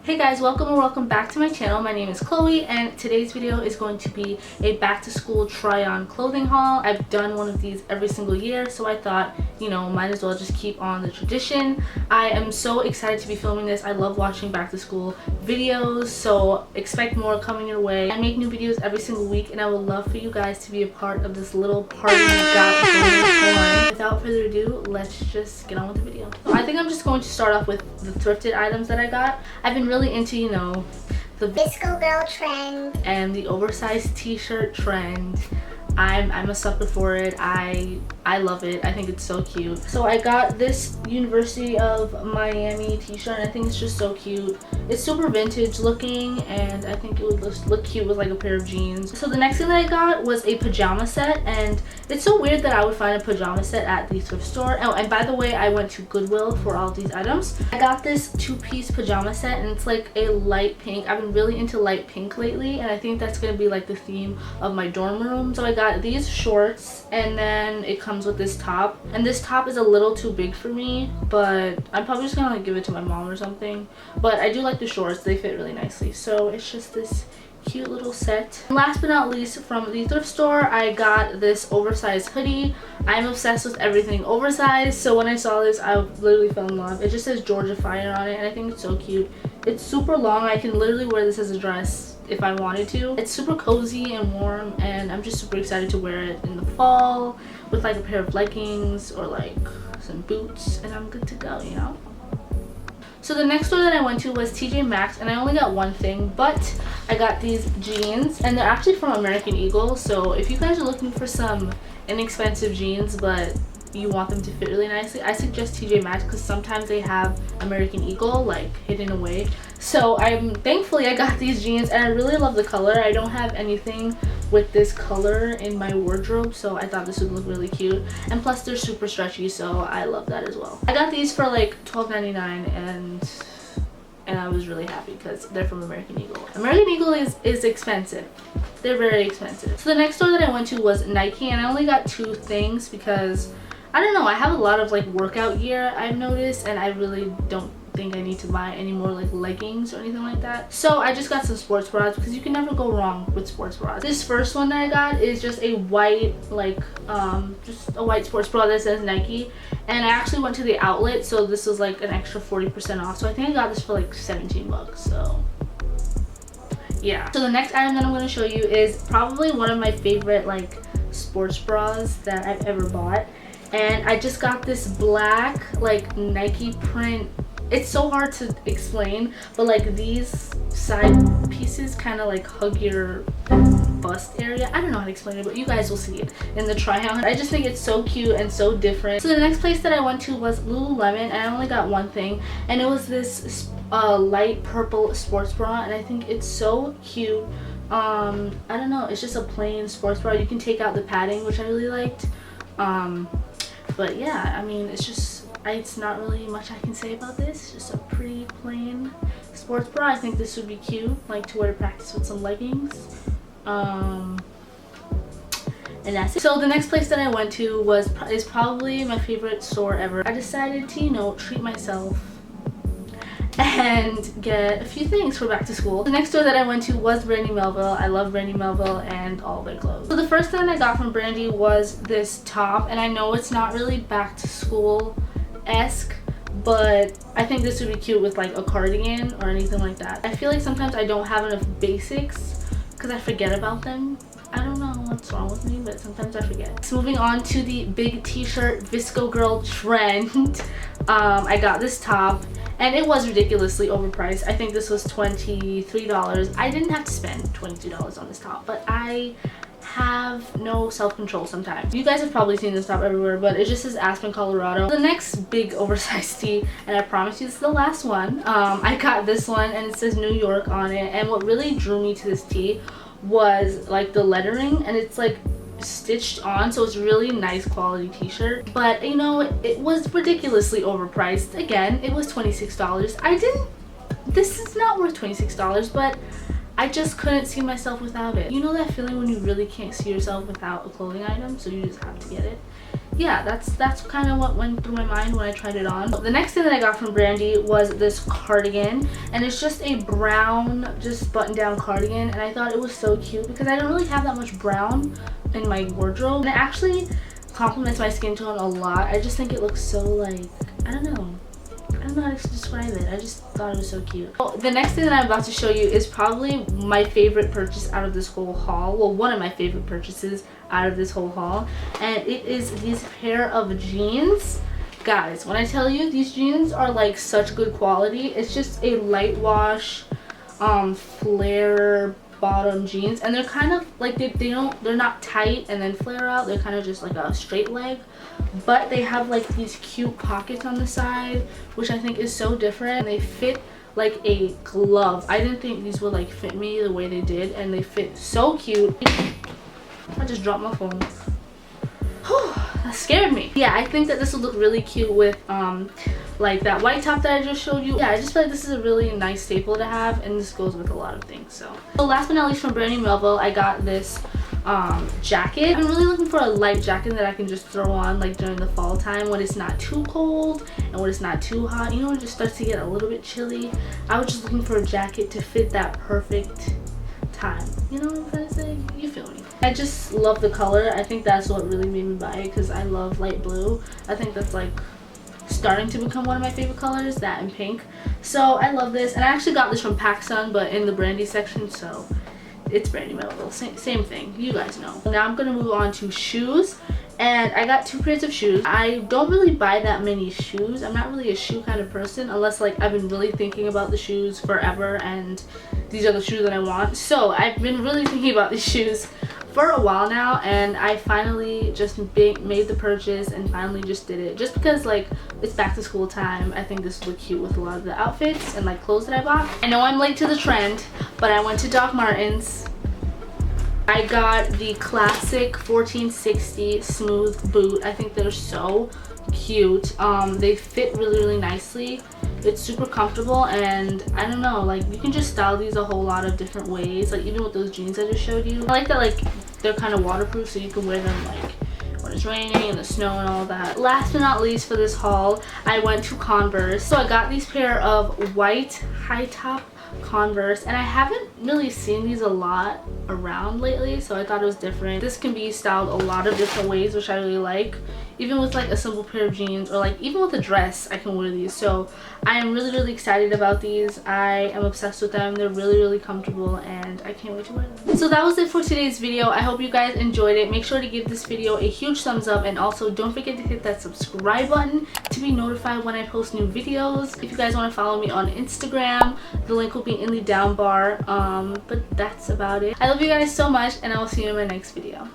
Hey guys, welcome or welcome back to my channel. My name is Chloe and today's video is going to be a back to school try on clothing haul. I've done one of these every single year, so I thought, you know, might as well just keep on the tradition. I am so excited to be filming this. I love watching back to school videos, so expect more coming your way. I make new videos every single week and I would love for you guys to be a part of this little party we got going on. Without further ado, let's just get on with the video. So I think I'm just going to start off with the thrifted items that I got. I've been really into, you know, the disco girl trend and the oversized t-shirt trend. I'm a sucker for it. I love it. I think it's so cute. So I got this University of Miami t-shirt and I think it's just so cute. It's super vintage looking and I think it would look cute with like a pair of jeans. So the next thing that I got was a pajama set, and it's so weird that I would find a pajama set at the thrift store. Oh, and by the way, I went to Goodwill for all of these items. I got this two-piece pajama set and it's like a light pink. I've been really into light pink lately and I think that's gonna be like the theme of my dorm room. So I got these shorts and then it comes with this top, and this top is a little too big for me, but I'm probably just gonna like give it to my mom or something. But I do like the shorts, they fit really nicely. So it's just this cute little set. And last but not least, from the thrift store, I got this oversized hoodie. I'm obsessed with everything oversized, so when I saw this I literally fell in love. It just says Georgia Fire on it and I think it's so cute. It's super long. I can literally wear this as a dress if I wanted to. It's super cozy and warm and I'm just super excited to wear it in the fall with like a pair of leggings or like some boots and I'm good to go, you know. So the next store that I went to was TJ Maxx and I only got one thing, but I got these jeans and they're actually from American Eagle. So if you guys are looking for some inexpensive jeans but you want them to fit really nicely, I suggest TJ Maxx because sometimes they have American Eagle like hidden away. So thankfully I got these jeans and I really love the color. I don't have anything with this color in my wardrobe, so I thought this would look really cute, and plus they're super stretchy, so I love that as well. I got these for like $12.99 and I was really happy because they're from American Eagle. American Eagle is expensive. They're very expensive. So the next store that I went to was Nike and I only got two things because I don't know, I have a lot of like workout gear I've noticed and I really don't think I need to buy any more like leggings or anything like that. So I just got some sports bras because you can never go wrong with sports bras. This first one that I got is just a white like just a white sports bra that says Nike, and I actually went to the outlet, so this was like an extra 40% off. So I think I got this for like 17 bucks. So yeah. So the next item that I'm going to show you is probably one of my favorite like sports bras that I've ever bought, and I just got this black like Nike print. It's so hard to explain, but like these side pieces kind of like hug your bust area. I don't know how to explain it, but you guys will see it in the try on. I just think it's so cute and so different. So the next place that I went to was Lululemon and I only got one thing, and it was this light purple sports bra and I think it's so cute. I don't know, it's just a plain sports bra. You can take out the padding, which I really liked. But yeah, I mean, it's not really much I can say about this. It's just a pretty plain sports bra. I think this would be cute, like to wear to practice with some leggings. And that's it. So the next place that I went to is probably my favorite store ever. I decided to, you know, treat myself and get a few things for back to school. The next store that I went to was Brandy Melville. I love Brandy Melville and all their clothes. So the first thing I got from Brandy was this top, and I know it's not really back to school esque, but I think this would be cute with like a cardigan or anything like that. I feel like sometimes I don't have enough basics because I forget about them. I don't know what's wrong with me, but sometimes I forget. So moving on to the big t-shirt Visco girl trend. I got this top and it was ridiculously overpriced. I think this was $23. I didn't have to spend $22 on this top, but I have no self-control sometimes. You guys have probably seen this top everywhere, but it just says Aspen, Colorado. The next big oversized tee, and I promise you this is the last one. I got this one and it says New York on it, and what really drew me to this tee was like the lettering, and it's like stitched on, so it's really nice quality t-shirt. But you know, it was ridiculously overpriced. Again, it was $26. This is not worth $26, but I just couldn't see myself without it. You know that feeling when you really can't see yourself without a clothing item, so you just have to get it? yeah, that's kind of what went through my mind when I tried it on. The next thing that I got from Brandy was this cardigan, and it's just a brown, just button down cardigan, and I thought it was so cute because I don't really have that much brown in my wardrobe, and it actually complements my skin tone a lot. I just think it looks so, like, I don't know how to describe it. I just thought it was so cute. Well, the next thing that I'm about to show you is probably my favorite purchase out of this whole haul. Well, one of my favorite purchases out of this whole haul, and it is these pair of jeans. Guys, when I tell you these jeans are like such good quality, it's just a light wash flare bottom jeans, and they're kind of like they're not tight and then flare out. They're kind of just like a straight leg, but they have like these cute pockets on the side, which I think is so different, and they fit like a glove. I didn't think these would like fit me the way they did, and they fit so cute. I just dropped my phone. That scared me. Yeah, I think that this would look really cute with like that white top that I just showed you. Yeah, I just feel like this is a really nice staple to have, and this goes with a lot of things. So last but not least, from Brandy Melville, I got this jacket. I've been really looking for a light jacket that I can just throw on like during the fall time when it's not too cold and when it's not too hot. You know, it just starts to get a little bit chilly. I was just looking for a jacket to fit that perfect time. You know what I'm trying to say? You feel me? I just love the color. I think that's what really made me buy it, because I love light blue. I think that's like starting to become one of my favorite colors, that and pink. So I love this, and I actually got this from PacSun, but in the Brandy section, so it's Brandy Melville. Same thing, you guys know. Now I'm gonna move on to shoes, and I got 2 pairs of shoes. I don't really buy that many shoes. I'm not really a shoe kind of person, unless like I've been really thinking about the shoes forever and these are the shoes that I want. So I've been really thinking about these shoes for a while now, and I finally just made the purchase and finally just did it, just because like it's back to school time. I think this would look cute with a lot of the outfits and like clothes that I bought. I know I'm late to the trend, but I went to Doc Martens. I got the classic 1460 smooth boot. I think they're so cute. They fit really nicely. It's super comfortable, and I don't know, like you can just style these a whole lot of different ways, like even with those jeans I just showed you. I like that like they're kind of waterproof, so you can wear them like when it's raining and the snow and all that. Last but not least, for this haul, I went to Converse. So I got these pair of white high top Converse, and I haven't really seen these a lot around lately, so I thought it was different. This can be styled a lot of different ways, which I really like. Even with like a simple pair of jeans, or like even with a dress, I can wear these. So I am really excited about these. I am obsessed with them. They're really comfortable, and I can't wait to wear them. So that was it for today's video. I hope you guys enjoyed it. Make sure to give this video a huge thumbs up, and also don't forget to hit that subscribe button to be notified when I post new videos. If you guys want to follow me on Instagram, the link will be in the down bar. But that's about it. I love you guys so much, and I will see you in my next video.